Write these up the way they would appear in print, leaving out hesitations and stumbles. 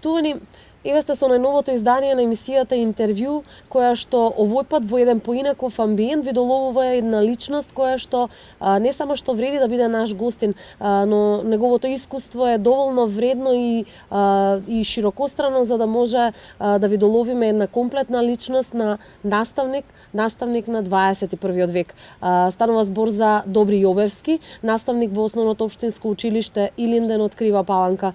Почитувани, еве сте со најновото издание на емисијата Интервју, која што овој пат во еден поинаков амбиент ви доловува една личност која што не само што вреди да биде наш гостин, но неговото искуство е доволно вредно и широкострано за да може да ви доловиме една комплетна личност на наставник на 21 век. Станува збор за Добри Јобевски, наставник во Основното општинско училиште Илинден од Крива Паланка.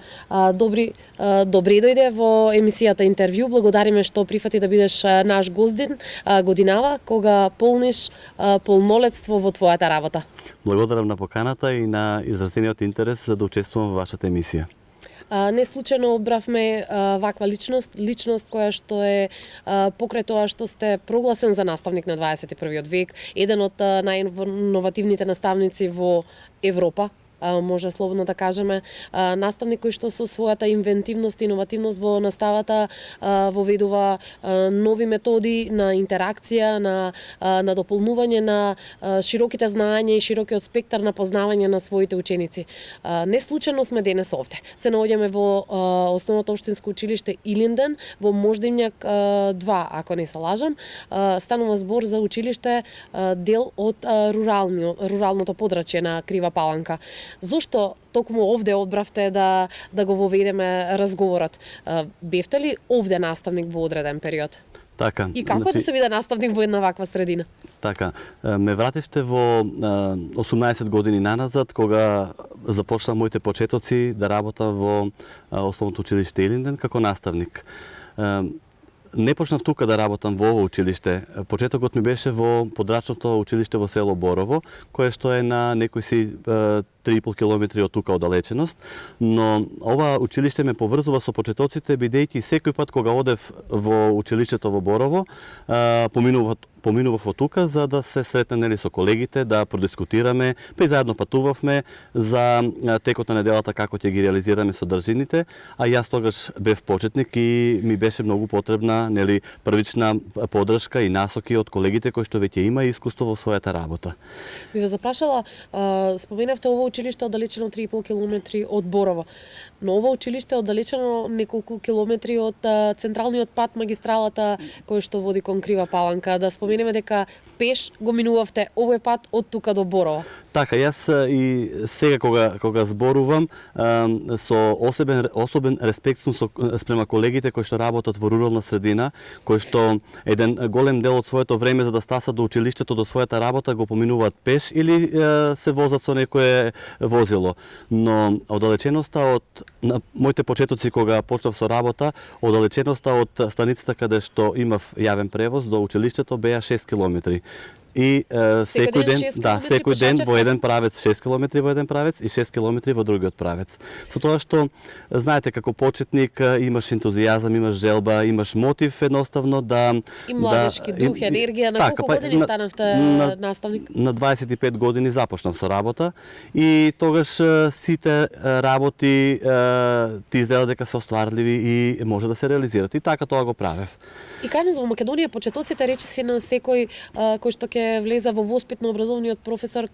Добри дојде во емисијата Интервју. Благодариме што прифати да бидеш наш гоздин годинава кога полниш полнолетство во твојата работа. Благодарам на поканата и на изразениот интерес за да учествувам во вашата емисија. Не случајно одбравме ваква личност која што е покрај тоа што сте прогласен за наставник на 21 век, еден од најиновативните наставници во Европа, може слободно да кажеме, наставник кој што со својата инвентивност и иновативност во наставата воведува нови методи на интеракција, на дополнување на широките знаења и широкиот спектар на познавање на своите ученици. Не случајно сме денес овде. Се наоѓаме во Основното општинско училиште Илинден, во Мождивњак 2, ако не се лажам. Станува збор за училиште дел од руралното подрачје на Крива Паланка. Зошто токму овде одбравте да го воведеме разговорот? Бевте ли овде наставник во одреден период? Така. И како да се биде наставник во една ваква средина? Така. Ме вративте во 18 години наназад, кога започнав моите почетоци да работам во Основното училиште Илинден како наставник. Не почнав тука да работам во ово училиште. Почетокот ми беше во подрачното училиште во село Борово, кое што е на некои си 3,5 километри од тука оддалеченост, но ова училиште ме поврзува со почетоците, бидејќи секој пат кога одев во училиштето во Борово, поминував од тука за да се сретнем со колегите, да продискутираме, па и заедно патувавме за текот на неделата како ќе ги реализираме содржините, а јас тогаш бев почетник и ми беше многу потребна првична поддршка и насоки од колегите кои што веќе има искуство во својата работа. Би ве запрашала, споменавте ово училиште оддалечено 3,5 километри од Борово. Но ова училиште оддалечено неколку километри од централниот пат, магистралата кој што води кон Крива Паланка. Да споменеме дека пеш го минувавте овој пат од тука до Борово. Така, јас и сега кога зборувам со особен респект спрема колегите кои што работат во рурална средина, кои што еден голем дел од своето време за да стасат до училиштето, до својата работа го поминуваат пеш или се возат со некое возило. Но оддалеченоста од моите почетоци кога почнав со работа, оддалеченоста од станицата каде што имав јавен превоз до училиштето беа 6 километри. И секој ден во еден правец 6 километри во еден правец и 6 километри во другиот правец. Со тоа што знаете како почетник имаш ентузијазам, имаш желба, имаш мотив едноставно да и младешки дух, енергија. На колку години станавте наставник? На 25 години започнав со работа и тогаш сите работи ти изгледа дека се остварливи и може да се реализираат. И така тоа го правев. И кај нас во Македонија почетоците речиси на секој кој што ќе влезе во воспитно-образовниот професор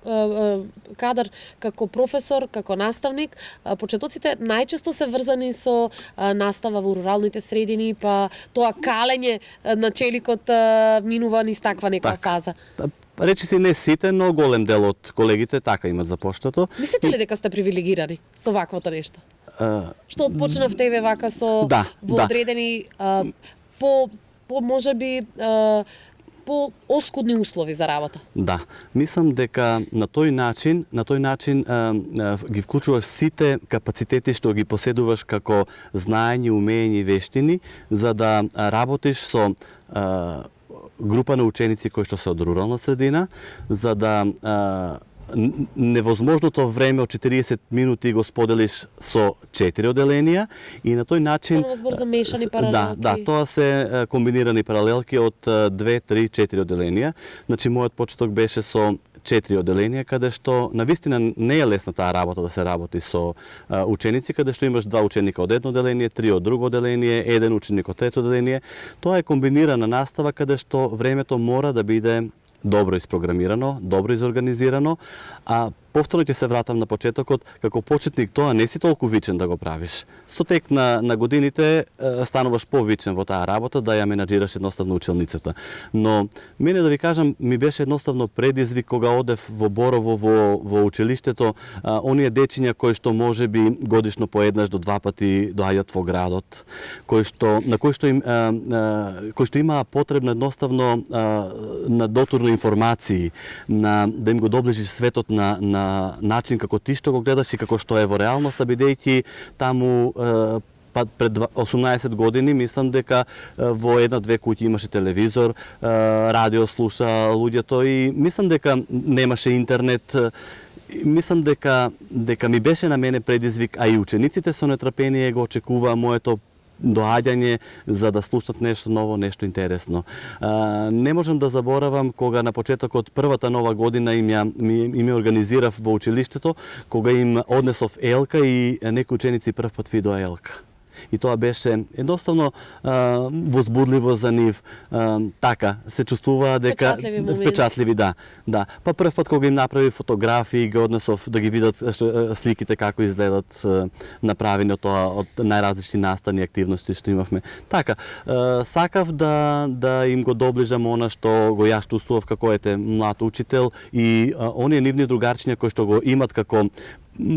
кадар како професор, како наставник, почетоците најчесто се врзани со настава во руралните средини, па тоа калење на челикот минува низ таква некоја фаза. Речиси не сите, но голем дел од колегите така имат започнато. Мислите ли дека сте привилегирани со ваквото нешто? Што отпочнавте еве вака со во одредени по можеби по оскудни услови за работа. Да, мислам дека на тој начин ги вклучуваш сите капацитети што ги поседуваш како знаење, умење и вештини за да работиш со група на ученици кои што се од рурална средина, за да невозможното време од 40 минути го споделиш со 4 оделенија и на тој начин збор за мешани паралелки. Да, тоа се комбинирани паралелки од 2, 3, 4 оделенија. Значи мојот почеток беше со 4 оделенија, каде што навистина не е лесна таа работа да се работи со ученици, каде што имаш 2 ученика од едно оделение, 3 од друго оделение, 1 ученик од трето оделение. Тоа е комбинирана настава каде што времето мора да биде добро испрограмирано, добро изорганизирано, а повторно ќе се вратам на почетокот, како почетник тоа не си толку вичен да го правиш. Со тек на годините стануваш повичен во таа работа да ја менаџираш едноставно училницата. Но мене да ви кажам, ми беше едноставно предизвик кога одев во Борово во училиштето, оние дечиња кои што можеби годишно по еднаш до два пати доаѓаат во градот, кои што имаа потребно едноставно на дотурно информации, да им го доближиш светот на начин како ти што го гледаш и како што е во реалноста, бидејќи таму пред 18 години мислам дека во една-две куќи имаше телевизор, радио слуша луѓето и мислам дека немаше интернет. Мислам дека ми беше на мене предизвик, а и учениците со нетрпение го очекуваа моето доаѓање за да слушнат нешто ново, нешто интересно. Не можам да заборавам кога на почетокот првата нова година им организирав во училиштето, кога им однесов елка и некои ученици прв пат видоа елка. И тоа беше едноставно возбудливо за нив. Така, се чувствуваа дека впечатливи, да. Па прв пат кога им направи фотографии, ги однесов да ги видат сликите како изгледат направени од тоа од најразлични настани активности што имавме. Така, сакав да им го доближам она што го јас чувствував како млад учител и оние нивни другарчиња кои што го имат како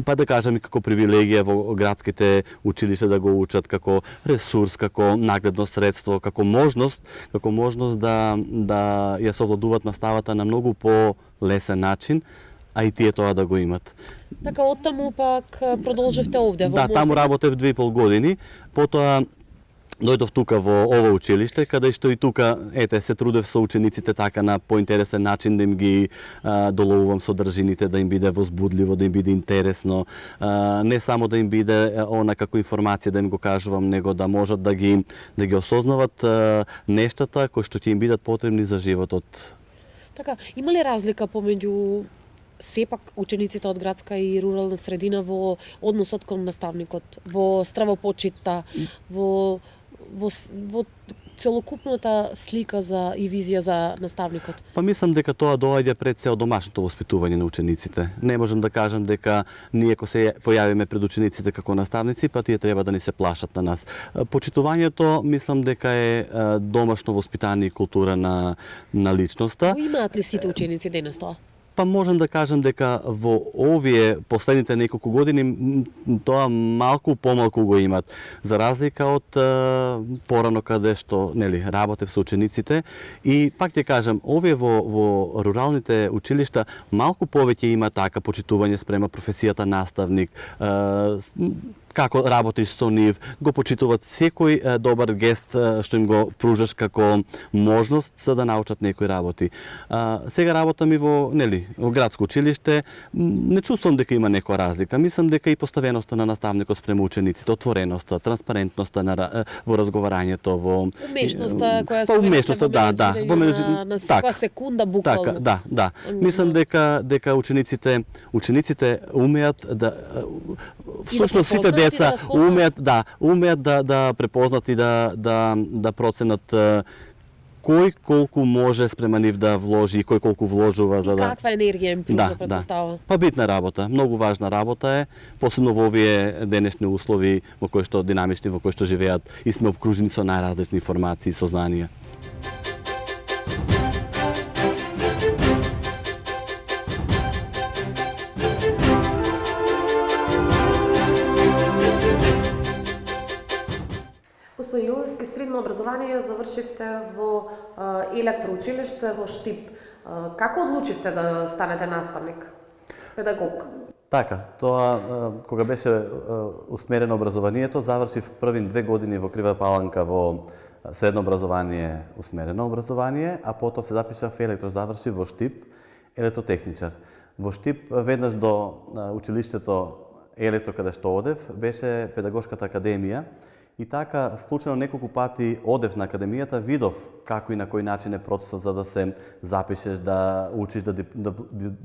па да кажам и како привилегија во градските училишта да го учат, како ресурс, како нагледно средство, како можност да ја совладуваат наставата на многу по-лесен начин, а и тие тоа да го имат. Така, оттаму пак продолживте овде во Да, таму работев 2,5 години, потоа дојдов тука во ова училиште, каде што и тука, се трудев со учениците така на поинтересен начин да им ги доловувам содржините, да им биде возбудливо, да им биде интересно, не само да им биде она како информација да им го кажувам, него да можат да ги осознават нештата кои што ќе им бидат потребни за животот. Така, има ли разлика помеѓу сепак учениците од градска и рурална средина во односот кон наставникот, во стравопочитта, во целокупната слика и визија за наставникот? Па мислам дека тоа доаѓа пред се од домашното воспитување на учениците. Не можам да кажам дека ние кога се појавиме пред учениците како наставници, па тие треба да ни се плашат на нас. Почитувањето мислам дека е домашно воспитание и култура на личноста. Имаат ли сите ученици денес тоа? Па можам да кажам дека во овие последните неколку години тоа малку помалку го имат, за разлика од порано каде што работев со учениците и пак ќе кажам, овие во руралните училишта малку повеќе има така почитување спрема професијата наставник, како работиш со нив, го почитуваат секој добар гест што им го пружаш како можност за да научат некои работи. Сега работам и во градско училиште, не чувствувам дека има некоја разлика. Мислам дека и поставеноста на наставникот спрема учениците, отвореноста, транспарентноста во разговарањето, во умешноста која на секоја секунда буквално. Така, да. Мислам дека учениците умеат да всушност сите деца умеат да препознат и да проценат кој колку може спрема нив да вложи и кој колку вложува за да каква енергија им пружа претпоставува. Па битна работа, многу важна работа е, посебно во овие денешни услови во кои што динамични, во кои што живеат и сме обкружени со најразлични информации и сознанија. Господин Јовевски, средно образование завршивте во електроучилиште во Штип. Како одлучивте да станете наставник, педагог? Така, тоа кога беше усмерено образованието, завршив првин 2 години во Крива Паланка во средно образование, усмерено образование, а потоа се запишав електро, завршив во Штип, електротехничар. Во Штип веднаш до училиштето електро каде што одев, беше педагошката академија. И така, случајно неколку пати одев на академијата, видов како и на кој начин е процесот за да се запишеш, да учиш, да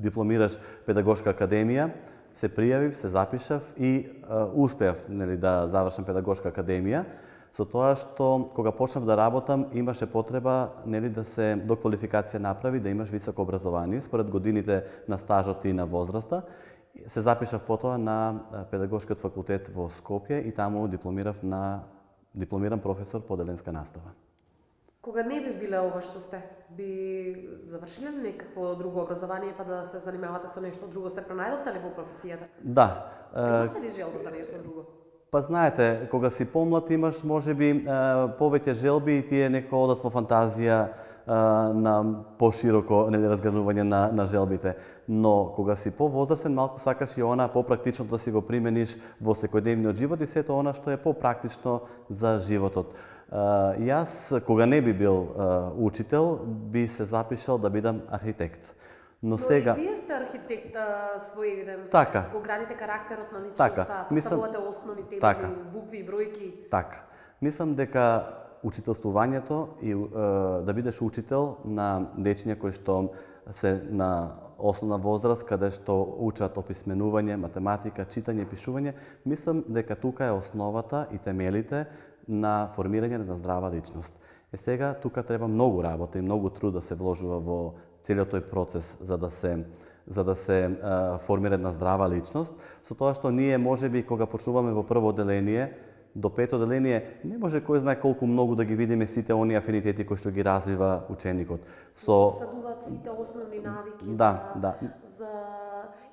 дипломираш педагошка академија. Се пријавив, се запишав и успеав да завршам педагошка академија. Со тоа што кога почнав да работам имаше потреба нели да се доквалификација направи, да имаш високо образование според годините на стажот и на возраста. Се запишав потоа на педагошкиот факултет во Скопје и таму дипломиран професор по деленска настава. Кога не би биле ова што сте, би завршиле ли некакво друго образование па да се занимавате со нешто друго? Се пронајдовте ли во професијата? Да. Имавте ли желба за нешто друго? Па знаете, кога си помлад имаш можеби повеќе желби и тие некако одат во фантазија на пошироко разгранување на желбите. Но кога си повозрастен малку сакаш и она попрактично да си го примениш во секојдневниот живот и сето она што е попрактично за животот. Јас кога не би бил учител би се запишал да бидам архитект. Но сега и вие сте архитект своевиден. Така. Го градите карактерот на личноста, поставувате основни темели, букви и бројки. Така. Мислам дека учителствувањето и да бидеш учител на дечиња кои што се на основна возраст, каде што учат описменување, математика, читање и пишување, мислам дека тука е основата и темелите на формирање на здрава личност. Сега тука треба многу работа и многу труд да се вложува во целиот тој процес за да се формира една здрава личност, со тоа што ние можеби кога почнуваме во прво одделение до пето одделение не може кој знае колку многу да ги видиме сите оние афинитети кои што ги развива ученикот. Се садуваат сите основни навики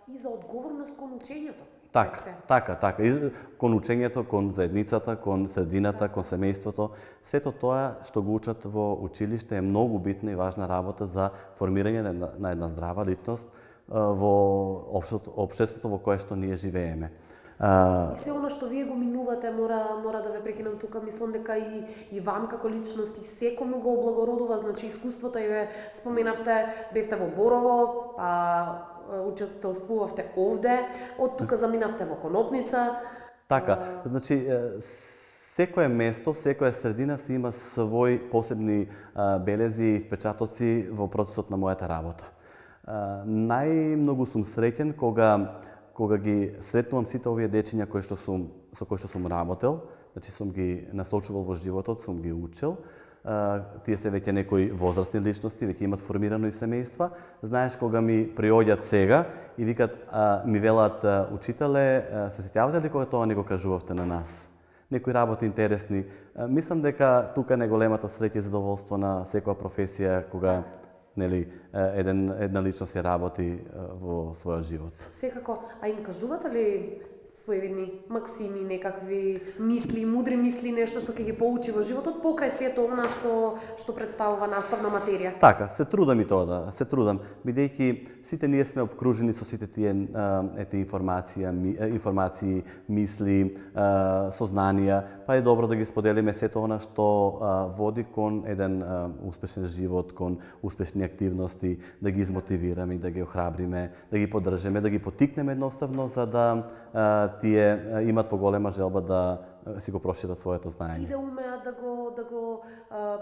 и за одговорност кон учењето. Така. И кон учењето, кон заедницата, кон средината, кон семејството, сето тоа што го учат во училиште е многу битна и важна работа за формирање на една здрава личност во општеството во кое што ние живееме. И се она што вие го минувате, мора да ве прекинам тука, мислам дека и вам како личност и секој го облагородува, значи искуството и ве споменавте, бевте во Борово, па учителствувавте овде, од тука заминавте во Конопница. Така, значи секое место, секоја средина си има свои посебни белези и впечатоци во процесот на мојата работа. Најмногу сум среќен кога ги сретнувам сите овие дечиња со кои што сум работел, значи сум ги насочувал во животот, сум ги учел. Тие се веќе некои возрастни личности, веќе имат формирано и семејства. Знаеш, кога ми приоѓат сега и викат, ми велат, учителе, се сеќавате ли кога тоа не го кажувавте на нас? Некои работи интересни. Мислам дека тука е големата среќа и задоволство на секоја професија кога една личност ја работи во својот живот. Секако, а им кажувате ли своевидни максими, некакви мисли, мудри мисли, нешто што ќе ги поучи во животот покрај сето она што представува наставна материја? Така, се трудам и тоа се трудам, бидејќи сите ние сме обкружени со сите тие информации, мисли, сознанија, па е добро да ги споделиме сето она што води кон еден успешен живот, кон успешни активности, да ги измотивираме, да ги охрабриме, да ги поддржиме, да ги поттикнеме едноставно за да тие имат поголема желба да си го прошират своето знаење. И да умеат да го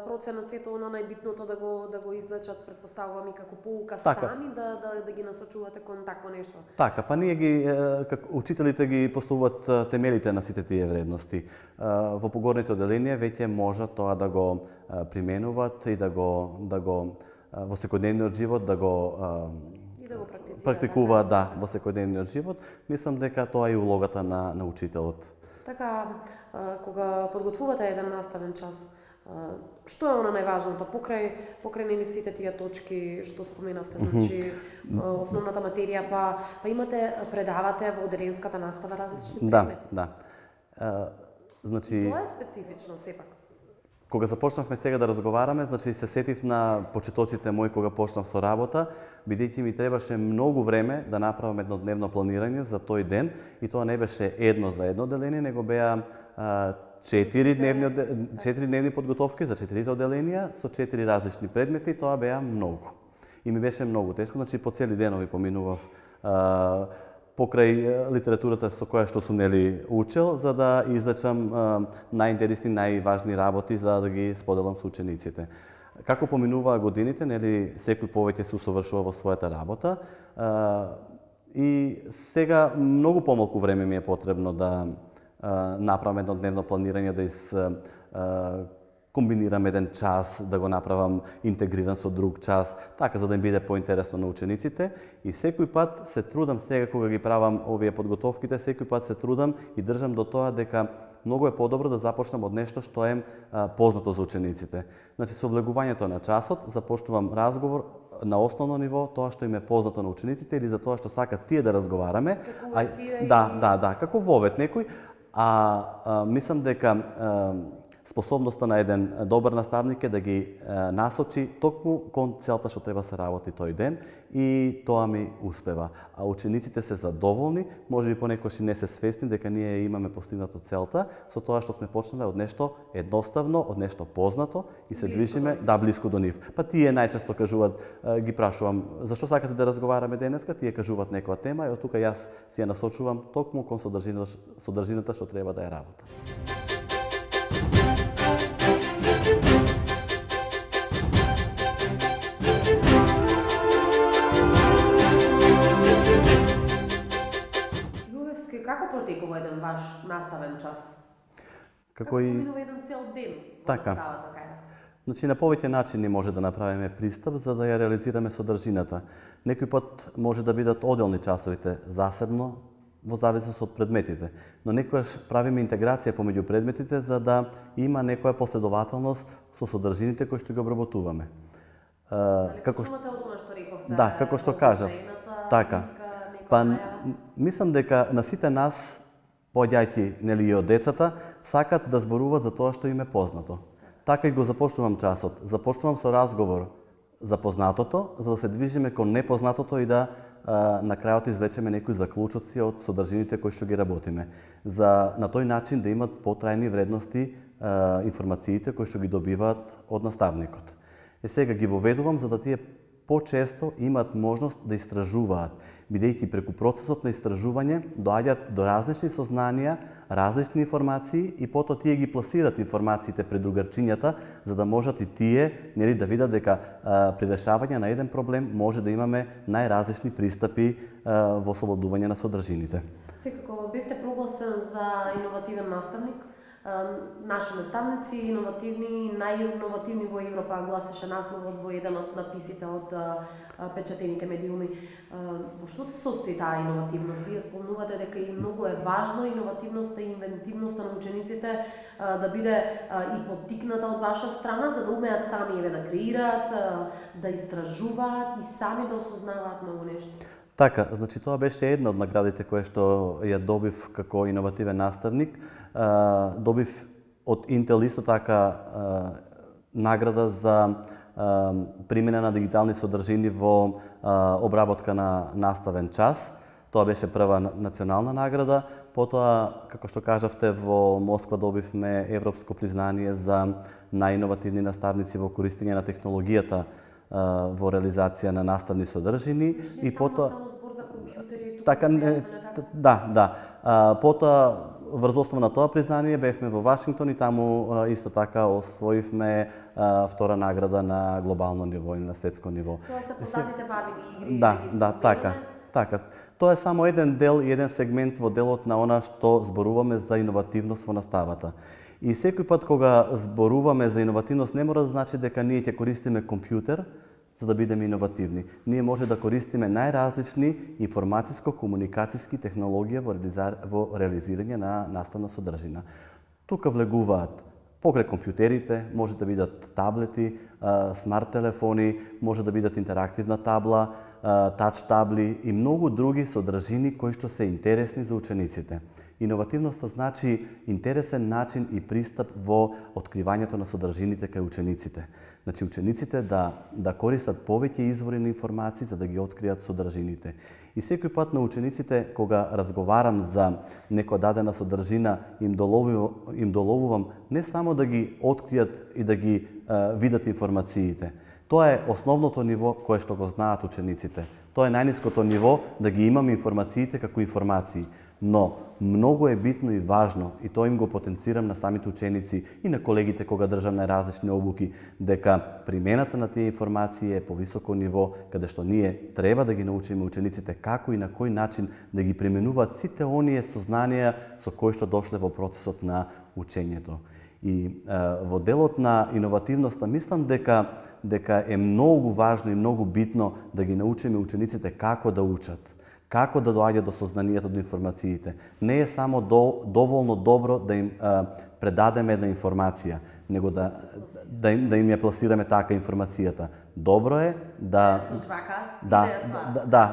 проценат сето она најбитното, да го извлечат, предпоставувам и како поука сами, да ги насочувате кон такво нешто. Така, па ние учителите ги поставуваат темелите на сите тие вредности. Во погорните одделенија веќе можат тоа да го применуваат и да го во секојдневниот живот да го практикуваат во секојдневниот живот. Мислам дека тоа е улогата на учителот. Така, кога подготвувате еден наставен час, што е она најважното покрај нели сите тие точки што споменавте, значи основната материја, па предавате во одделенската настава различни предмети? Да. Значи тоа е специфично сепак. Кога започнавме сега да разговараме, значи се сетив на почетоците мои кога почнав со работа, бидејќи ми требаше многу време да направам еднодневно планирање за тој ден и тоа не беше едно за едно одделение, него беа 4 дневни подготовки за 4 одделенија со 4 различни предмети, тоа беа многу. И ми беше многу тешко, значи по цели денови поминував покрај литературата со која што сум учел, за да извлечам најинтересни, најважни работи за да ги споделам со учениците. Како поминуваа годините, секој повеќе се усовршува во својата работа и сега многу помалку време ми е потребно да направам еднодневно планирање, комбинирам еден час, да го направам интегриран со друг час, така за да им биде поинтересно на учениците. И секој пат се трудам, сега кога ги правам овие подготовките, секој пат се трудам и држам до тоа дека многу е подобро да започнам од нешто што е познато за учениците. Значи, со влегувањето на часот, започнувам разговор на основно ниво, тоа што им е познато на учениците или за тоа што сакат тие да разговараме. Да, како вовет некој. Мислам дека способноста на еден добар наставник е да ги насочи токму кон целта што треба се работи тој ден и тоа ми успева. А учениците се задоволни, можеби понекогаш и не се свесни дека ние имаме постигнато целта со тоа што сме почнале од нешто едноставно, од нешто познато и се движиме блиско до нив. Па тие најчесто кажуваат, ги прашувам, зашто сакате да разговараме денеска, тие кажуваат некоја тема и од тука јас си ја насочувам токму кон содржината што треба да ја работам. Како протекува еден ваш наставен час? Како поминува еден цел ден во наставата кај вас? Значи, на повеќе начини може да направиме пристап за да ја реализираме содржината. Некој пат може да бидат оделни часовите засебно во зависност од предметите, но некогаш правиме интеграција помеѓу предметите за да има некоја последователност со содржините кои што ги обработуваме. Како што рековте, да, како што кажав. Така. Па мислам дека на сите нас, поаѓајќи нели и од децата, сакат да зборуваат за тоа што им е познато. Така и го започнувам часот. Започнувам со разговор за познатото, за да се движиме кон непознатото и да на крајот извлечеме некои заклучоци од содржините кои што ги работиме. За на тој начин да имат потрајни вредности информациите кои што ги добиваат од наставникот. Сега ги воведувам за да тие почесто имаат можност да истражуваат, бидејќи преку процесот на истражување доаѓаат до различни сознанија, различни информации и потоа тие ги пласираат информациите пред другарчињата за да можат и тие нели да видат дека при решавање на еден проблем може да имаме најразлични пристапи во ослободување на содржините. Секако бевте прогласен за иновативен наставник. Наши наставници иновативни, најиновативни во Европа гласеше насловот во еден од написите од печатените медиуми. Во што се состои таа иновативност? Вие спомнувате дека и многу е важно иновативноста и инвентивноста на учениците да биде и поттикната од ваша страна, за да умеат сами да креираат, да истражуваат и сами да осознаваат многу нешто. Така, значи тоа беше една од наградите која што ја добив како иновативен наставник. Добив од Intel исто така награда за примена на дигитални содржини во обработка на наставен час. Тоа беше прва национална награда. Потоа, како што кажавте, во Москва добивме европско признание за најиновативни наставници во користење на технологијата во реализација на наставни содржини и потоа така потоа врз основа на тоа признание бевме во Вашингтон и таму исто така освоивме втора награда на глобално ниво и на светско ниво. Тоа се познатите бабини игри. Да, така. Тоа е само еден дел и еден сегмент во делот на она што зборуваме за иновативност во наставата. И секој пат кога зборуваме за иновативност не мора да значи дека ние ќе користиме компјутер за да бидеме иновативни. Ние може да користиме најразлични информациско-комуникацијски технологија во реализирање на наставна содржина. Тука влегуваат покрај компјутерите, може да бидат таблети, смарт телефони, може да бидат интерактивна табла, тач табли и многу други содржини кои што се интересни за учениците. Иновативноста значи интересен начин и пристап во откривањето на содржините кај учениците. Значи учениците да користат повеќе извори на информации за да ги откријат содржините. И секој пат на учениците кога разговарам за некоја дадена содржина им доловувам не само да ги откријат и да ги видат информациите. Тоа е основното ниво кое што го знаат учениците. Тоа е најниското ниво да ги имаме информациите како информации. Но многу е битно и важно, и тоа им го потенцирам на самите ученици и на колегите кога држам на различни обуки, дека примената на тие информации е повисоко ниво, каде што ние треба да ги научиме учениците како и на кој начин да ги применуваат сите оние сознанија со кои што дошле во процесот на учењето. И во делот на иновативноста мислам дека е многу важно и многу битно да ги научиме учениците како да учат, како да доаѓат до сознанието, до информациите. Не е само доволно добро да им предадеме една информација, него да им ја пласираме така информацијата. Добро е да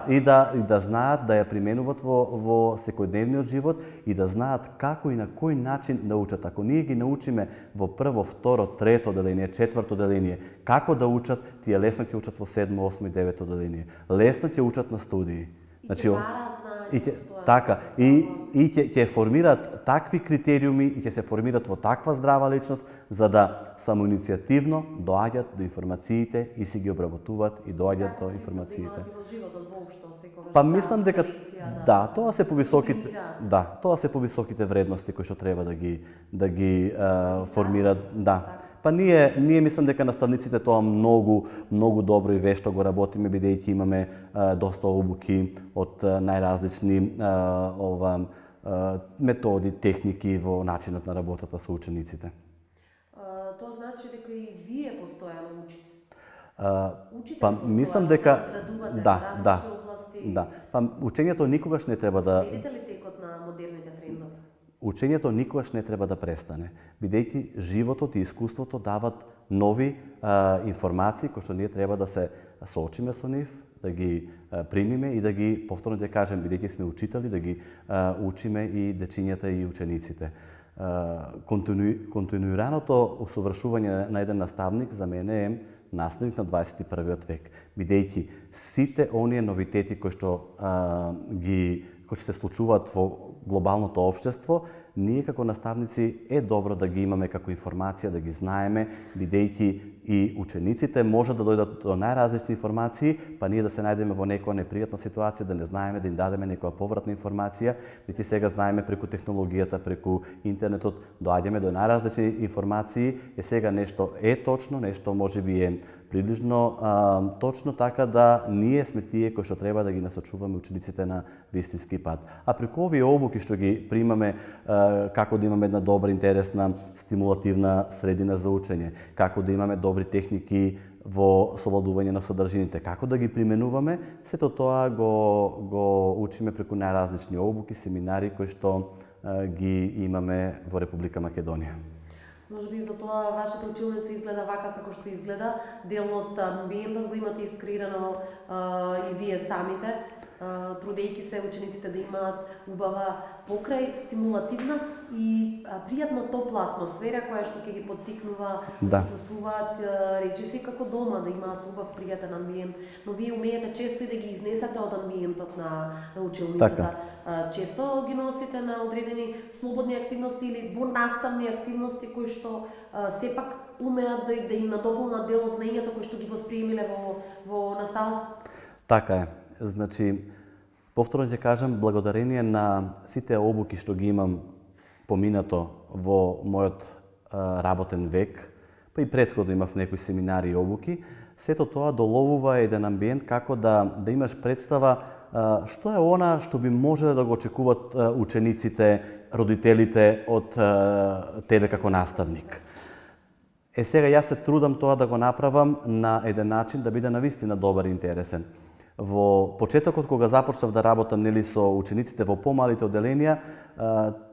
и да знаат да ја применуваат во секојдневниот живот и да знаат како и на кој начин да учат. Ако ние ги научиме во прво, второ, трето деление, четврто деление како да учат, тие лесно ќе учат во седмо, осмо и девето деление. Лесно ќе учат на студии. Значи, така, и ќе формираат такви критериуми и ќе се формираат во таква здрава личност за да самоиницијативно доаѓаат до информациите и си ги обработуваат и доаѓаат до информациите. Па мислам дека тоа се повисоките вредности кои што треба да ги формираат, Па ние мислам дека наставниците тоа многу добро и вешто го работиме, бидејќи имаме доста обуки од најразлични методи, техники во начинот на работата со учениците. Тоа значи дека и вие постојано учите. Па мислам дека различни области. Па учењето никогаш не треба да Следите ли текот на модерните трендови? Учењето никогаш не треба да престане, бидејќи животот и искуството дават нови информации кои што ние треба да се соочиме со нив, да ги примиме и да ги, повторно да кажем, бидејќи сме учители, да ги учиме и дечињата и учениците. Континуираното усовршување на еден наставник за мене е наставник на 21. век, бидејќи сите оние новитети кои што се случуваат во глобалното општество, ние како наставници е добро да ги имаме како информација, да ги знаеме, бидејќи и учениците можат да дојдат до најразлични информации, па ние да се најдеме во некоја непријатна ситуација, да не знаеме, да им дадеме некоја повратна информација, бидејќи сега знаеме преку технологијата, преку интернетот, доаѓаме до најразлични информации, сега нешто е точно, нешто можеби е приближно точно, така да ние сме тие кои што треба да ги насочуваме учениците на вистински пат. А преку овие обуки што ги примаме, како да имаме една добра, интересна, стимулативна средина за учење, како да имаме добри техники во совладување на содржините, како да ги применуваме, сето тоа го учиме преку најразлични обуки, семинари кои што ги имаме во Република Македонија. Може би за тоа вашата училница изгледа вака како што изгледа, дел од амбиентот го имате искреирано и вие самите, трудејќи се учениците да имаат убава покрај, стимулативна и пријатна топла атмосфера која што ќе ги поттикнува да се чувствуваат речиси како дома, да имаат убав пријатен амбиент, но вие умеете често и да ги изнесете од амбиентот на училницата. Често ги носите на одредени слободни активности или во наставни активности кои што сепак умеат да им надополнат дел од знаењата кои што ги восприемиле во наставата. Така е. Значи, повторно ќе кажам, благодарение на сите обуки што ги имам поминато во мојот работен век, па и претходно имав некои семинари и обуки, сето тоа доловува еден амбиент како да имаш представа што е она што би можеле да го очекуваат учениците, родителите од тебе како наставник. Сега јас се трудам тоа да го направам на еден начин да биде навистина добар и интересен. Во почетокот кога започнав да работам со учениците во помалите оделенија,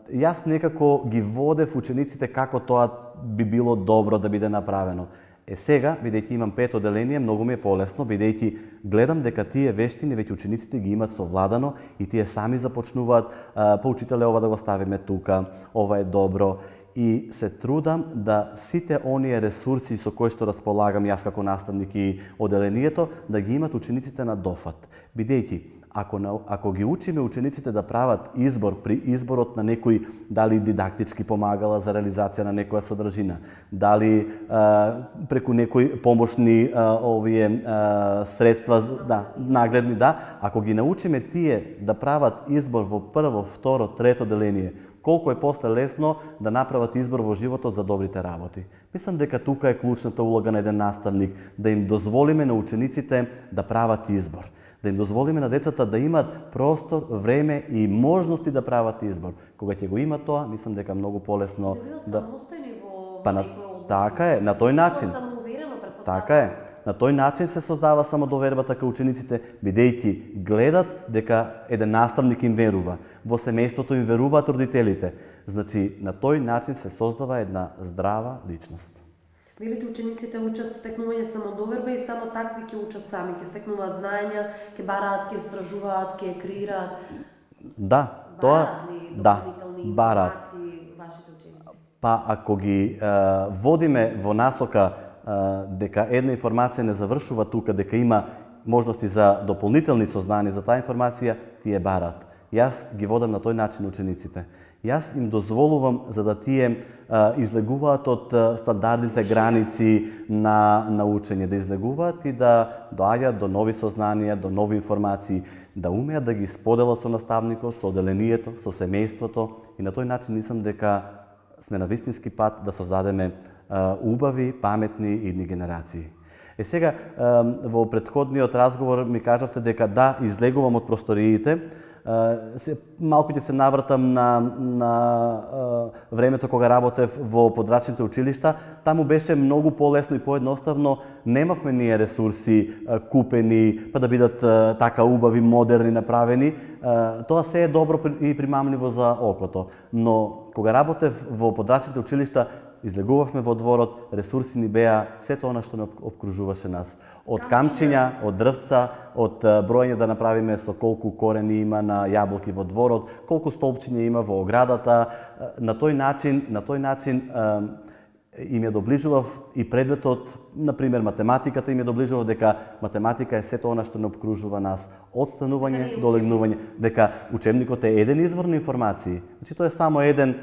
јас некако ги водев учениците како тоа би било добро да биде направено. Сега, бидејќи имам 5 оделение, многу ми е полесно, бидејќи гледам дека тие вештини веќе учениците ги имаат совладано и тие сами започнуваат, па учителе, ова да го ставиме тука, ова е добро. И се трудам да сите оние ресурси со кои што располагам јас како наставник и оделението, да ги имат учениците на дофат. Бидејќи, ако ги учиме учениците да прават избор при изборот на некој, дали дидактички помагала за реализација на некоја содржина, дали преку некои помошни средства, нагледни, ако ги научиме тие да прават избор во прво, второ, трето деление, колку е после лесно да направат избор во животот за добрите работи. Мислам дека тука е клучната улога на еден наставник, да им дозволиме на учениците да прават избор, да им дозволиме на децата да имат простор, време и можности да прават избор. Кога ќе го има тоа, мислам дека многу полесно да бидат самостојни во Па на, некој од така е, на тој начин. Самоуверено, претпоставувам. Така е. На тој начин се создава самодовербата кај учениците, бидејќи гледат дека еден наставник им верува. Во семејството им веруваат родителите. Значи, на тој начин се создава една здрава личност. Велите учениците учат стекнување самодоверба и само такви ќе учат сами, ќе стекнуваат знаења, ќе бараат, ќе истражуваат, ќе креираат. Да, тоа Бараат ли да, дополнителни бараат. информации вашите ученици? Па ако ги водиме во насока дека една информација не завршува тука, дека има можности за дополнителни сознания за таа информација, тие бараат. Јас ги водам на тој начин учениците. Јас им дозволувам за да тие излегуваат од стандардните граници на учење, да излегуваат и да доаѓаат до нови сознанија, до нови информации, да умеат да ги споделат со наставникот, со оделението, со семејството и на тој начин мислам дека сме на вистински пат да создадеме убави, паметни идни генерации. Сега, во претходниот разговор ми кажавте дека да, излегувам од просториите. Малку ќе се навратам на времето кога работев во подрачните училишта. Таму беше многу полесно и поедноставно. Немавме ние ресурси купени, па да бидат така убави, модерни, направени. Тоа се е добро и примамливо за окото. Но кога работев во подрачните училишта, излегувавме во дворот, ресурси ни беа сето она што не обкружуваше нас. Од камчиња, од дрвца, од броење да направиме со колку корени има на јаблки во дворот, колку столпчиња има во оградата. На тој начин им ја доближував и предметот, например математиката, им ја доближував дека математика е сето она што не обкружува нас, од станување до легнување, дека учебникот е еден извор на информации. Значи тоа е само еден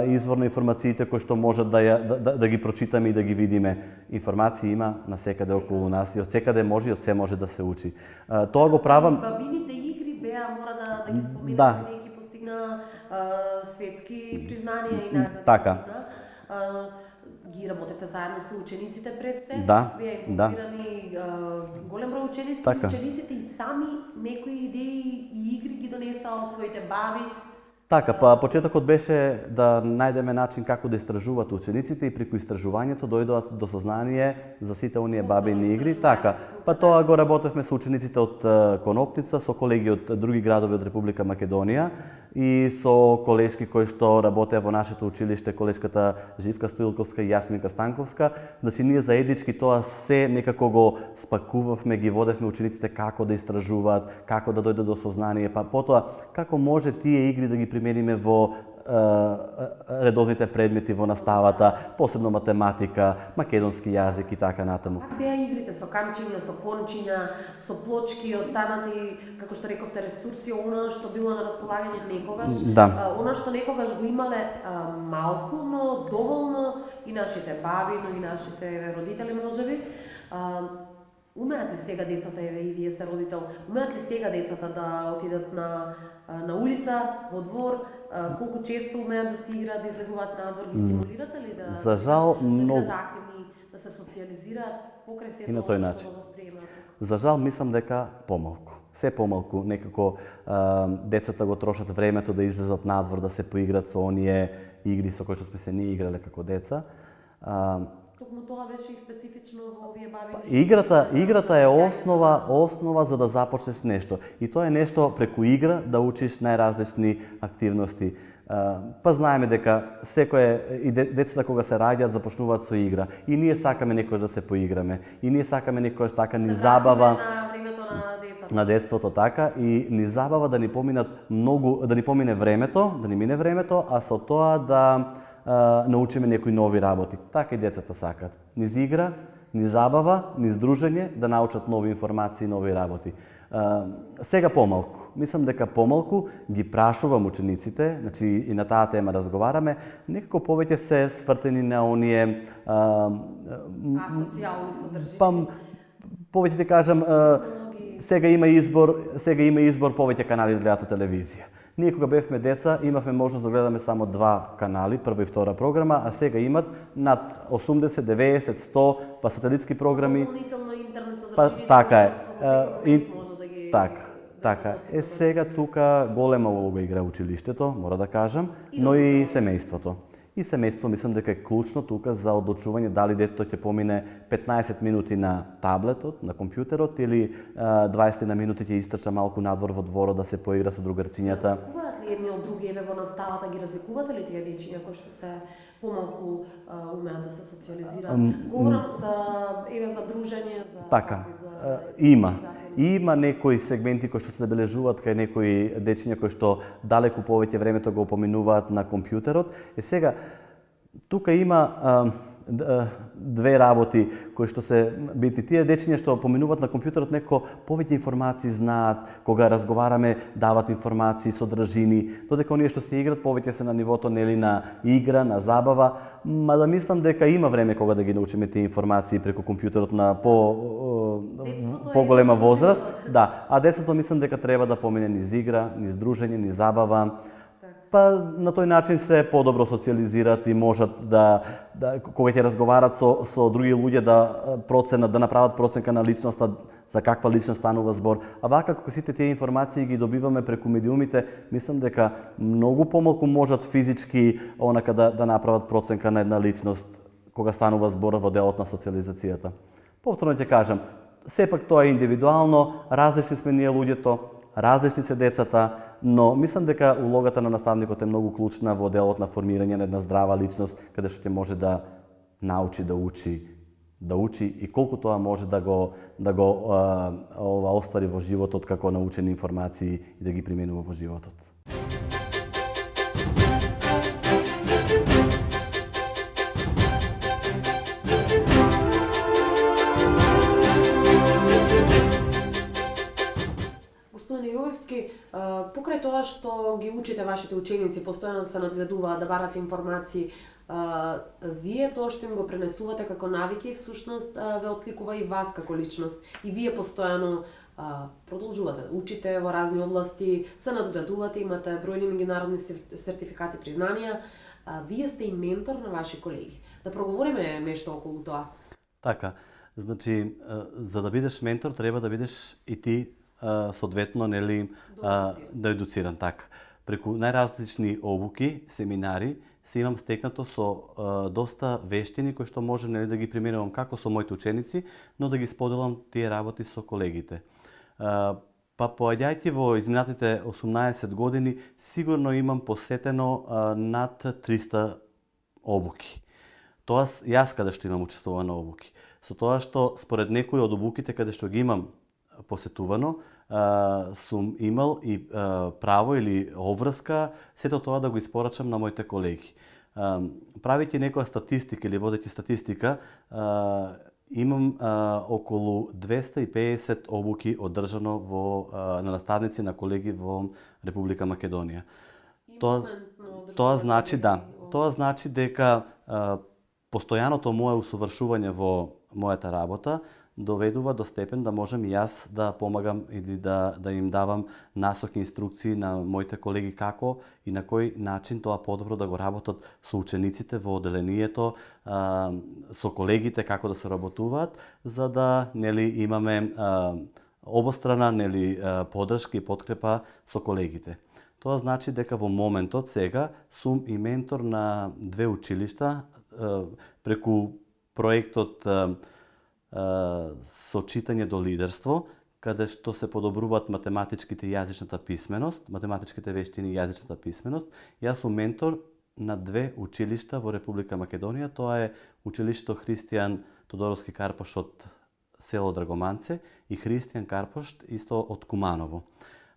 извор на информациите кои што можат да ги прочитаме и да ги видиме. Информации има насекаде околу нас и од секаде може и од се може да се учи. Тоа го правам. Бабините игри беа, мора да ги споменам, Да. бидејќи постигна светски признанија и награди. Така. Ги работевте заедно со учениците пред се, Да, беа да. информирани голем број ученици, Така. учениците и сами некои идеи и игри ги донесаа од своите баби. Така, па почетокот беше да најдеме начин како да истражуваат учениците и преку истражувањето дојдоат до сознание за сите оние бабини игри. Така, па тоа го работевме со учениците од Конопница, со колеги од други градови од Република Македонија и со колешки кои што работеа во нашето училиште, колешката Живка Стоилковска и Јасминка Станковска. Значи ние заеднички тоа се некако го спакувавме, ги водевме учениците како да истражуваат, како да дојдат до сознание, па потоа како може тие игри да ги примениме во редовните предмети во наставата, посебно математика, македонски јазик и така натаму. Как беа игрите со камчиња, со кончиња, со плочки, останати, како што рековте, ресурси, она што било на располагање некогаш, Да. она што некогаш го имале малку, но доволно и нашите баби, но и нашите родители можеби. Умеат ли сега децата, еве и вие сте родител, умеат ли сега децата да отидат на улица, во двор, колку често умеат да си играат, да излегуваат надвор, ги стимулирате ли да За жал, да многу. бидат активни, да се социализираат покрај сето И на тој она начин. што го восприемаат? За жал мислам дека помалку. Се помалку, некако децата го трошат времето да излезат надвор, да се поиграат со оние игри со кои што сме се ние играле како деца. Токму тоа беше и специфично во овие бабини. Играта е основа за да започнеш нешто. И тоа е нешто преку игра да учиш најразлични активности. Па знаеме дека и децата кога се раѓаат започнуваат со игра. И ние сакаме некојаш да се поиграме. И ние сакаме некојаш така ни забава на времето на децата. на детството така и ни забава да ни помине времето, да ни мине времето, а со тоа да научиме некои нови работи. Така и децата сакат. Низ игра, низ забава, низ дружење, да научат нови информации, нови работи. Сега помалку. Мислам дека помалку ги прашувам учениците, значи и на таа тема разговараме, некако повеќе се свртени на оние социјални содржини. Па повеќе ти кажам, сега има избор повеќе канали да гледате телевизија. Ние кога бевме деца имавме можност да гледаме само 2 канали, прва и втора програма, а сега имат над 80, 90, 100 па сателитски програми. Дополнително интернет содржини. Па така е. Може да ги Така. Сега тука голема улога игра училиштето, мора да кажам, но и семејството. И семејство мислам дека е клучно тука за одлучување дали детето ќе помине 15 минути на таблетот, на компјутерот или 20 на минути ќе истрча малку надвор во дворот да се поигра со другарцињата. Разликуваат ли едни од други, еве во наставата ги разликувате ли тие дечиња кои што се помалку умеат да се социјализираат? Говорам за еве за дружење, за Така, за има. социјализација. Има некои сегменти кои што се забележуваат кај некои дечиња кои што далеку повеќе времето го поминуваат на компјутерот. Сега, тука има две работи кои што се битни. Тие дечиња што поминуваат на компјутерот некако повеќе информации знаат, кога разговараме дават информации, содржини, додека оние што се играат повеќе се на нивото нели на игра, на забава, мада мислам дека има време кога да ги научиме тие информации преку компјутерот на поголема возраст. Да, а децото мислам дека треба да помине низ игра, низ дружење, низ забава. Па на тој начин се подобро социјализираат и можат кога ќе разговарат со други луѓе да направат проценка на личноста, за каква личност станува збор. А вака како сите тие информации ги добиваме преку медиумите, мислам дека многу помалку можат физички онака да направат проценка на една личност кога станува збор во делот на социјализацијата. Повторно ќе кажам, сепак тоа е индивидуално, различни сме ние луѓето, различни се децата, но мислам дека улогата на наставникот е многу клучна во делот на формирање на една здрава личност, каде што ќе може да научи да учи и колку тоа може да го оствари во животот како научени информации и да ги применува во животот. Господин Јовевски, покрај тоа што ги учите вашите ученици, постојано да се надградуваат, да барат информации, вие тоа што им го пренесувате како навики, всушност ве отсликува и вас како личност. И вие постојано продолжувате да учите во разни области, се надградувате, имате бројни меѓународни сертификати, признанија. Вие сте и ментор на ваши колеги. Да проговориме нешто околу тоа. Така, значи, за да бидеш ментор треба да бидеш и ти соодветно нели да едуциран така. Преку најразлични обуки, семинари, се имам стекнато со доста вештини кои што може нели да ги применувам како со моите ученици, но да ги споделам тие работи со колегите. Па поаѓајќи во изминатите 18 години, сигурно имам посетено над 300 обуки. Тоа јас каде што имам учествувано на обуки. Со тоа што според некои од обуките каде што ги имам посетувано, сум имал и право или обврска сето тоа да го испорачам на моите колеги. Правејќи некоја статистика или водејќи статистика, имам околу 250 обуки одржано на наставници, на колеги во Република Македонија. Тоа значи дека постојаното мое усовршување во мојата работа доведува до степен да можам и јас да помагам или да им давам насоки, инструкции на моите колеги како и на кој начин тоа подобро да го работат со учениците во оделението, со колегите како да се работуваат, за да нели имаме обострана нели поддршка и подкрепа со колегите. Тоа значи дека во моментот сега сум и ментор на 2 училишта преку проектот со читање до лидерство, каде што се подобруваат математичките и јазичната писменост, математичките вештини и јазичната писменост. Јас сум ментор на 2 училишта во Република Македонија. Тоа е училиштето Христијан Тодоровски Карпош од село Драгоманце и Христијан Карпош исто од Куманово.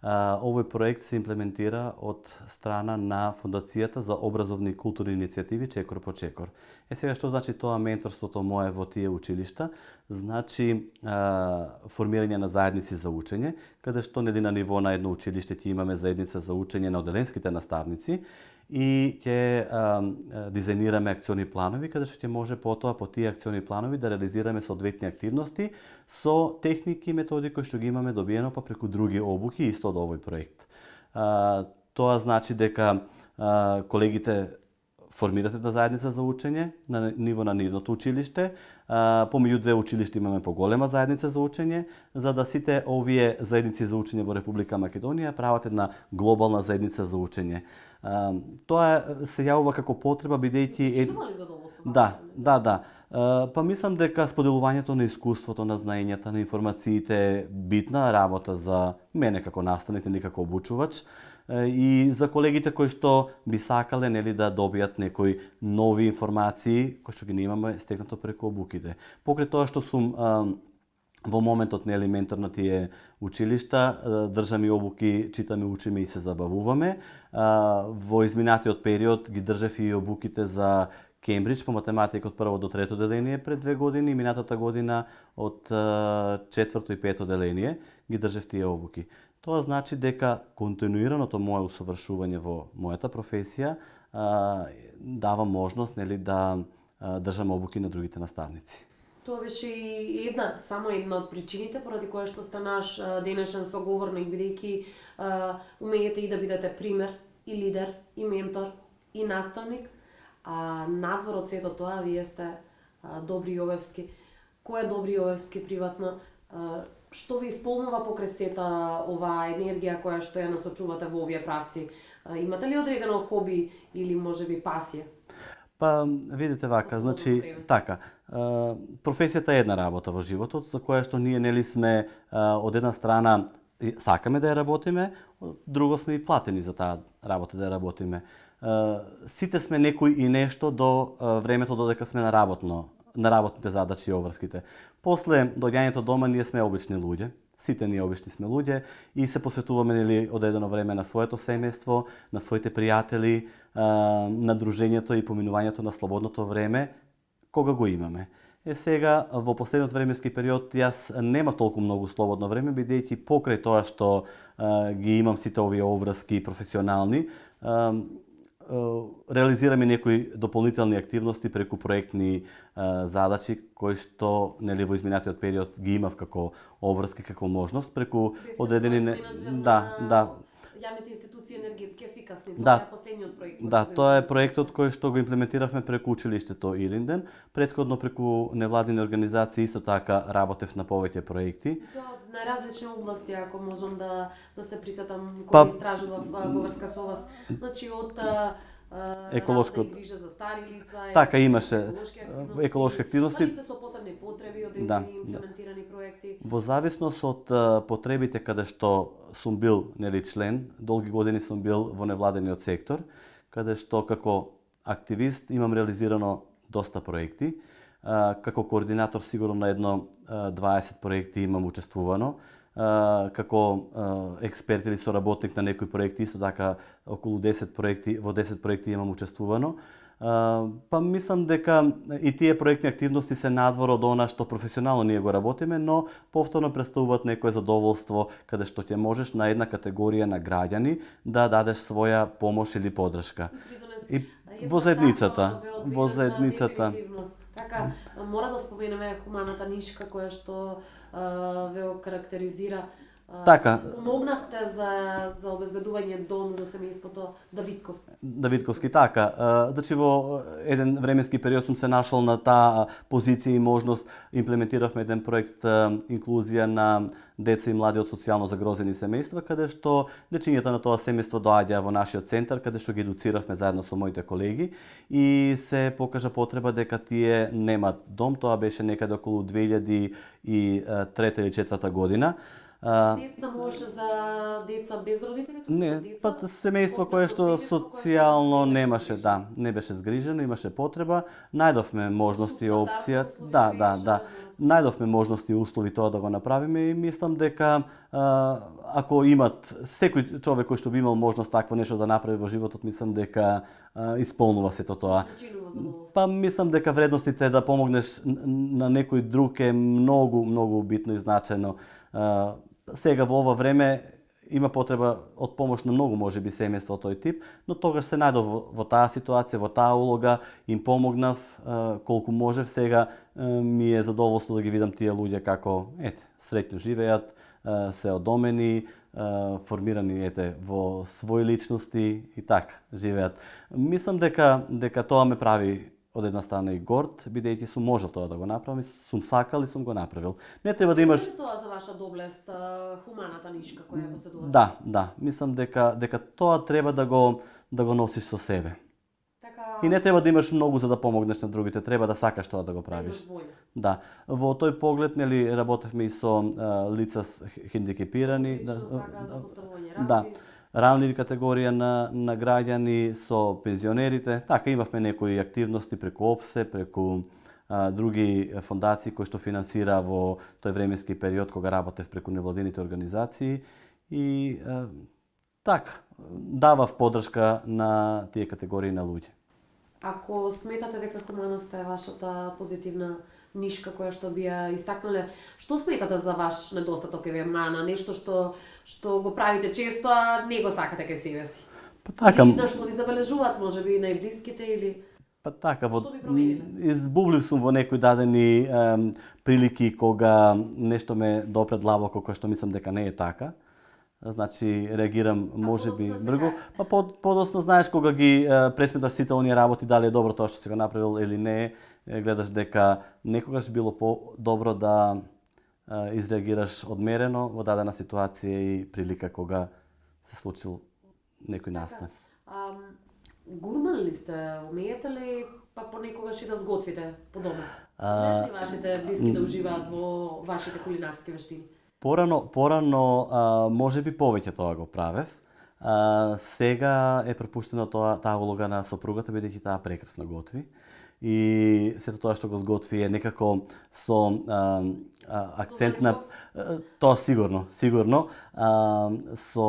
Овој проект се имплементира од страна на Фондацијата за образовни и културни иницијативи Чекор по Чекор. Сега што значи тоа менторството мое во тие училишта? Значи формирање на заедници за учење, каде што нели на ниво на едно училиште ќе имаме заедница за учење на оделенските наставници и ќе дизајнираме акциони планови, каде што ќе може потоа по тие акциони планови да реализираме соодветни активности со техники и методи кои што ги имаме добиено па преку други обуки исто од овој проект. Тоа значи дека колегите формирате една заедница за учење на ниво на нивното училиште. Помеѓу две училишта имаме поголема заедница за учење, за да сите овие заедници за учење во Република Македонија прават една глобална заедница за учење. Тоа се јавува како потреба бидејќи Имали задоволство? Да. Па мислам дека споделувањето на искуството, на знаењата, на информациите е битна работа за мене како наставник или како обучувач и за колегите кои што би сакале да добијат некои нови информации кои што ги немаме стекнато преку обуките. Покрај тоа што сум во моментот ментор на тие училишта, држам и обуки, читаме, учиме и се забавуваме. Во изминатиот период ги држев и обуките за Кембридж по математика од прво до трето деление пред 2 години, минатата година од четврто и пето деление ги држев тие обуки. Тоа значи дека континуираното мое усовршување во мојата професија дава можност да држам обуки на другите наставници. Тоа беше и само една од причините поради која што сте наш денешен соговорник, бидејќи умеете и да бидете пример, и лидер, и ментор, и наставник, а надвор од сето тоа вие сте Добри Јовевски. Кој е Добри Јовевски приватно? Што ви исполнува покрај сета оваа енергија која што ја насочувате во овие правци? Имате ли одредено хоби или можеби пасија? Па, видите вака, значи, така, професијата е една работа во животот, за која што ние сме од една страна сакаме да ја работиме, од друго сме и платени за таа работа да ја работиме. Сите сме некој и нешто до времето додека сме на работните задачи и обврските. После доаѓањето дома ние сме обични луѓе, сите ние обични сме луѓе и се посветуваме одредено време на своето семејство, на своите пријатели, на дружењето и поминувањето на слободното време кога го имаме. Сега, во последниот временски период, јас немав толку многу слободно време, бидејќи покрај тоа што ги имам сите овие обврски професионални, реализираме некои дополнителни активности преку проектни задачи кои што во изминатиот период ги имав како обврски, како можност преку одредени јавните институции енергетски ефикасни. Тоа е последниот проект. Да, тоа е проектот кој што го имплементиравме преку училиштето Илинден. Претходно преку невладини организации исто така работев на повеќе проекти. Тоа на различни области, ако можам да се присетам кои истражував во врска со вас. Значи од еколошко грижа за стари лица, така имаше еколошки активности, лица со посебни потреби, одредени имплементирани проекти. Во зависност од потребите каде што сум бил член, долги години сум бил во невладениот сектор, каде што како активист имам реализирано доста проекти. Како координатор сигурно на едно 20 проекти имам учествувано. Како експерт или соработник на некои проекти, исто така околу 10 проекти, во 10 проекти имам учествувано. Па мислам дека и тие проектни активности се надвор од она што професионално ние го работиме, но повторно представуваат некое задоволство каде што ќе можеш на една категорија на граѓани да дадеш своја помош или поддршка. И во заедницата. Така, мора да споменеме хуманата нишка која што ве карактеризира. Така. Помогнавте за обезбедување дом за семејството Давидковски, така. Значи во еден временски период сум се нашол на таа позиција и можност, имплементиравме еден проект инклузија на деца и млади од социјално загрозени семејства, каде што дечињата на тоа семејство доаѓаа во нашиот центар, каде што ги едуциравме заедно со моите колеги и се покажа потреба дека тие немаат дом. Тоа беше некаде околу 2003 или 2004 година. Теста може за деца без родители? Не, па семејство кое што социјално немаше, не беше згрижено, имаше потреба, најдовме можности и опција, најдовме можности и услови тоа да го направиме и мислам дека ако имат секој човек кој што би имал можност такво нешто да направи во животот, мислам дека исполнува сето тоа. Па мислам дека вредностите да помогнеш на некој друг е многу битно и значено. Сега во ова време има потреба од помош на многу можеби семејства од тој тип, но тогаш се најдов во таа ситуација, во таа улога, им помогнав колку можев. Сега ми е задоволство да ги видам тие луѓе како среќно живеат, се одомени, формирани во своји личности и така живеат. Мислам дека тоа ме прави од една страна и горд, бидејќи сум можел тоа да го направам, сум сакал и сум го направил. Не треба да имаш... Е тоа за ваша доблест, хуманата нишка која ја поседувате? Да, мислам дека тоа треба да го носиш со себе. Така... И не треба да имаш многу за да помогнеш на другите, треба да сакаш тоа да го правиш. Да, во тој поглед нели работевме и со лица хендикепирани, да, ранливи категорија на граѓани, со пензионерите. Така имавме некои активности преку ОПСЕ, преку други фондации кои што финансира во тој временски период кога работев преку невладините организации и така давав поддршка на тие категории на луѓе. Ако сметате дека хуманоста е вашата позитивна нишка која што би ја истакнале, што сметате за ваш недостаток, еве мана, нешто што го правите често, а не го сакате кај себе си? Па така, или на што ви забележуваат, можеби најблиските или... Па така, Што би промениле? избувлив сум во некои дадени прилики кога нешто ме допре длабоко, кој што мислам дека не е така. Значи реагирам можеби брзо. Па подоцна знаеш кога ги пресметаш сите оние работи дали е добро тоа што си го направил или не, гледаш дека некогаш било по-добро да изреагираш одмерено во дадена ситуација и прилика кога се случил некој настан. Гурман ли сте? Умеете ли па понекогаш и да сготвите по дома? Не ли вашите блиски да уживаат во вашите кулинарски вештини? Порано можеби повеќе тоа го правев. Сега е пропуштено таа улога на сопругата, бидејќи таа прекрасно готви. И сето тоа што го сготви е некако со акцент на... Тоа сигурно, со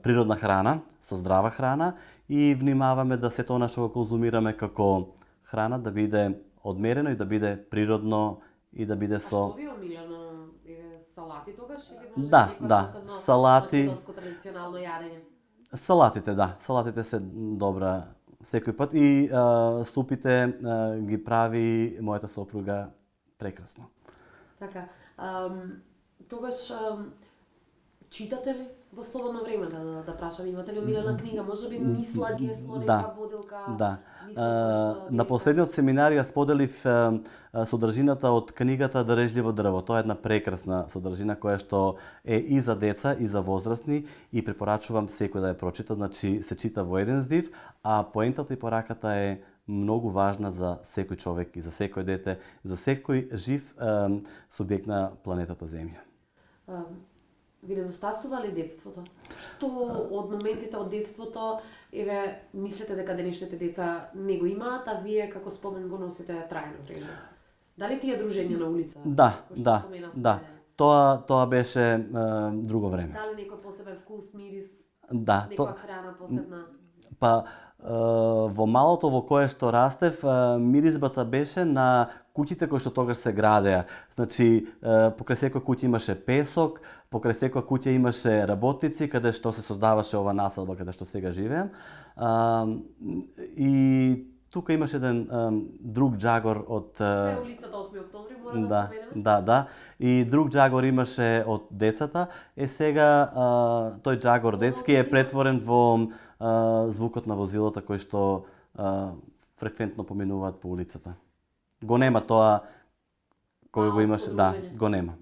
природна храна, со здрава храна и внимаваме да сето она што го конзумираме како храна да биде одмерено и да биде природно и да биде со... А што ви е омилено? Салати тогаш или Да, салати. македонско традиционално јадење? Салатите, да. Салатите се добра секој пат и супите ги прави мојата сопруга прекрасно. Така, тогаш читате ли во слободно време да прашам, имате ли омилена книга, можеби мисла ги е слонека, воделка? Да. На последниот семинар ја споделив содржината од книгата Дарежливо дрво. Тоа е една прекрасна содржина која што е и за деца и за возрастни и препорачувам секој да ја прочита. Значи се чита во еден здив, а поентата и пораката е многу важна за секој човек и за секој дете, за секој жив субјект на планетата Земја. Ви недостасува ли детството? Што од моментите од детството, еве, мислите дека денешните деца не го имаат, а вие како спомен го носите трајно време? Дали тие дружења на улица? Да. Тоа беше друго време. Дали некој посебен вкус, мирис? Да. Некоја храна посебна? Па, во малото во кое што растев, миризбата беше на куќите кои што тогаш се градеа. Значи, покрај секоја куќа имаше песок, покрај секоја куќа имаше работници, каде што се создаваше ова населба каде што сега живеам. И тука имаше еден друг џагор од... Тоа е улицата 8 октомври, мора да споменеме. Да. И друг џагор имаше од децата. Сега тој џагор детски е претворен во звукот на возилата кои што фреквентно поминуваат по улицата. Го нема тоа кога го имаше, го нема.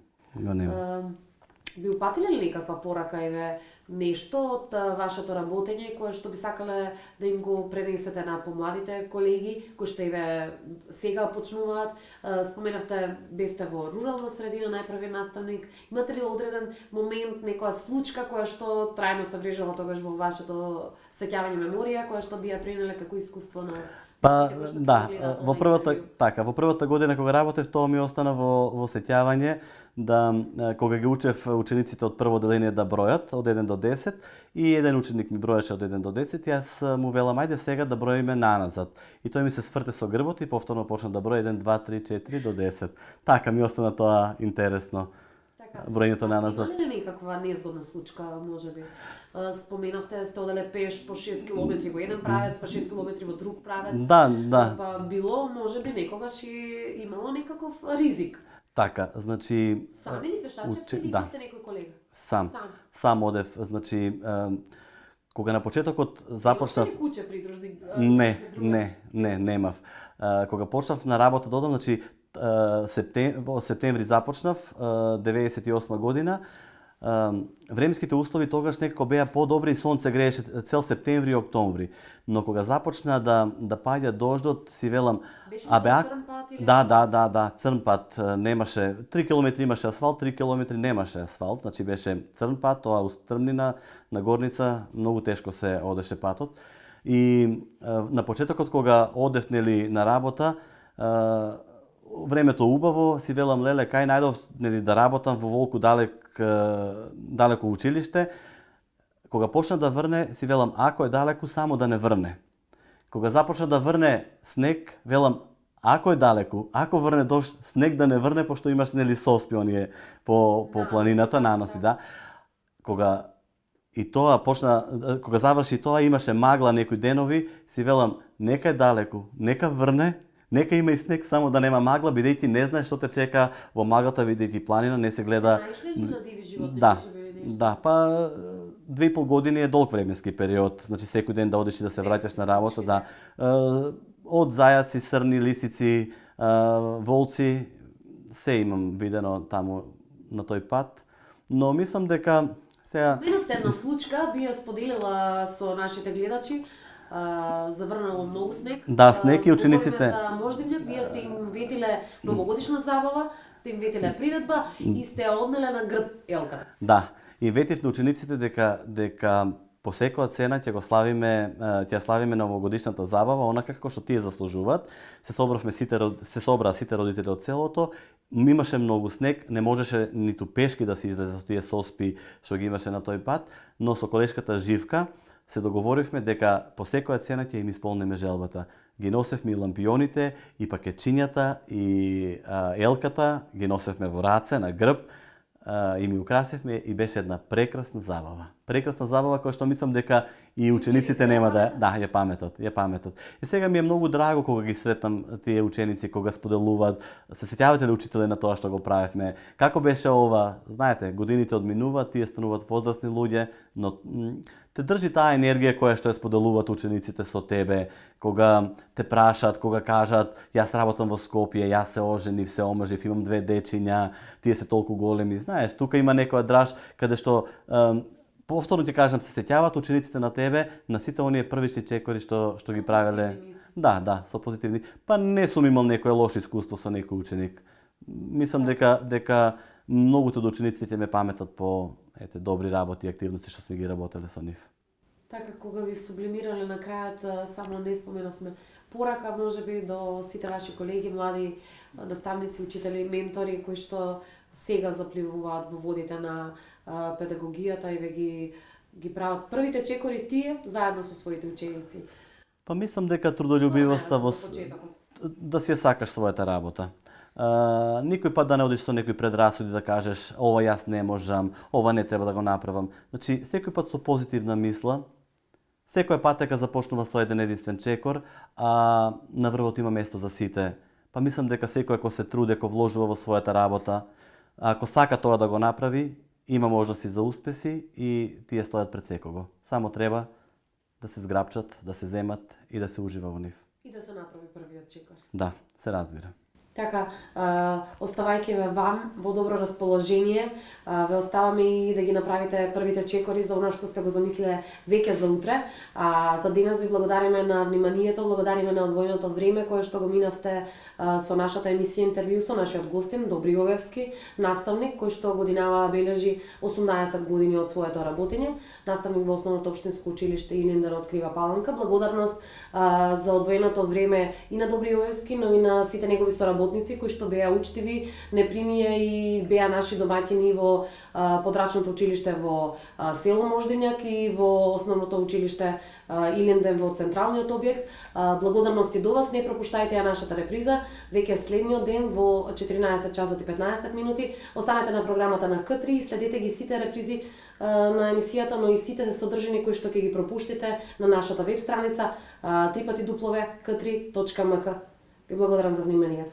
Би упатиле ли некаква порака, еве, нешто од вашето работење кое што би сакале да им го пренесете на помладите колеги, кои што еве сега почнуваат? Споменавте, бевте во рурална средина, најпрви наставник. Имате ли одреден момент, некоја случка која што трајно се врежала тогаш во вашето сеќавање меморија, која што би ја пренеле како искуство на... Па, да, во првата година кога работев, тоа ми остана во сеќавање да кога ги учев учениците од прво одделение да бројат од 1 до 10 и еден ученик ми броеше од 1 до 10 и јас му велам ајде сега да броиме наназад. И тој ми се сврте со грбот и повторно почна да брои 1 2 3 4 до 10. Така ми остана тоа интересно. Броењето наназад. Има ли некаква незгодна случка, можеби? Споменавте, сте оделе пеш по 6 километри во еден правец, па 6 километри во друг правец. Да. Па било, можеби, некогаш и имало некаков ризик. Така, значи... Сами ли пешачевте или имате некој колега? Сам одев, значи кога на почетокот започнав куќе придружник? немав. Кога почнав на работа да одам, значи во септември започнав 98 година. Временските услови тогаш некако беа подобри и сонце грееше цел септември и октомври. Но кога започна да паѓа дождот, си велам, црн пат или? Да, црн пат немаше. 3 километри имаше асфалт, 3 километри немаше асфалт, значи беше црн пат, тоа устрмнина на горница, многу тешко се одеше патот. И на почетокот кога одев нели на работа, времето убаво, си велам леле, кај најдов нели да работам во волку далеко училиште. Кога почна да врне, си велам ако е далеку, само да не врне. Кога започна да врне снег, велам ако е далеку, ако врне дожд, снег да не врне, пошто имаш нели соспи оние по планината наноси, да. Кога заврши тоа, имаше магла некои денови, си велам нека е далеку, нека врне. Нека има и снег, само да нема магла, бидејќи не знаеш што те чека во маглата, бидејќи планина не се гледа. Знаеш ли на диви животни? Да, па 2,5 години е долг временски период, значи секој ден да одиш и да се враќаш на работа, да. Од зајаци, срни, лисици, волци, се имам видено таму на тој пат, но мислам дека сега Менавте една случка, би ја споделила со нашите гледачи. Заврнало многу снег. Да, снег и учениците. За мождивњак, вие сте им ветиле новогодишна забава, сте им ветиле приредба и сте однеле на грб елката. Да, и ветив на учениците дека по секоја цена ќе славиме новогодишната забава, онака како што тие заслужуваат. Се собраа сите родители од селото. Имаше многу снег, не можеше ниту пешки да се излезе со тие соспи што ги имаше на тој пат, но со колешката Живка се договоривме дека по секоја цена ќе им исполниме желбата. Ги носевме и лампионите, и пакетчињата, и елката, ги носевме во раце, на грб, и ми украсивме и беше една прекрасна забава. Прекрасна забава која што мислам дека и учениците нема да ја паметат. И сега ми е многу драго кога ги сретнам тие ученици, кога споделуваат. Се сеќавате ли учителе на тоа што го правевме? Како беше ова? Знаете, годините одминуваат, тие стануваат возрастни луѓе, но те држи таа енергија која што ја споделуваат учениците со тебе, кога те прашаат, кога кажат јас работам во Скопје, јас се оженив, се омажив, имам 2 дечиња, тие се толку големи. Знаеш, тука има некоја драж каде што повторно ти кажам, се сеќаваат учениците на тебе, на сите оние првични чекори што ги правеле. Да, со позитивни. Па не сум имал некое лошо искуство со некој ученик. Мислам дека многуто од учениците ќе ме паметат по добри работи и активности што сме ги работеле со нив. Така, кога ви сублимирале на крајот, само не споменавме порака, можеби до сите ваши колеги, млади наставници, учители, ментори кои што сега запливуваат во водите на педагогијата и ги прават првите чекори тие заедно со своите ученици. Па мислам дека трудолюбивоста да си ја сакаш својата работа. Никој пат да не одиш со некои предрасуди да кажеш ова јас не можам, ова не треба да го направам. Значи, секој пат со позитивна мисла, секоја патека започнува со еден единствен чекор, а на врвот има место за сите. Па мислам дека секој ако се труди, ако вложува во својата работа, ако сака тоа да го направи, има можности за успеси и тие стојат пред секого. Само треба да се зграпчат, да се земат и да се ужива во нив. И да се направи првиот чекор. Да, се разбира. Така, оставајќи ве вам во добро расположение, ве оставаме и да ги направите првите чекори за оно што сте го замислиле веќе за утре. За денес ви благодариме на вниманието, благодариме на одвоеното време кое што го минавте со нашата емисија интервју со нашиот гостин Добријовевски, наставник кој што годинава бележи 18 години од своето работење, наставник во Основното општинско училиште Илинден од Крива Паланка. Благодарност за одвоеното време и на Добријовевски, но и на сите негови соработници кои што беа учтиви, непримија и беа наши домаќини во подрачното училиште во село Мождивњак и во Основното училиште Илинден во централниот објект. Благодарности до вас, не пропуштајте ја нашата реприза, веќе следниот ден во 14 часот и 15 минути. Останете на програмата на К3 и следете ги сите репризи на емисијата, но и сите содржини кои што ќе ги пропуштите на нашата веб страница www.k3.mk. Ви благодарам за вниманието.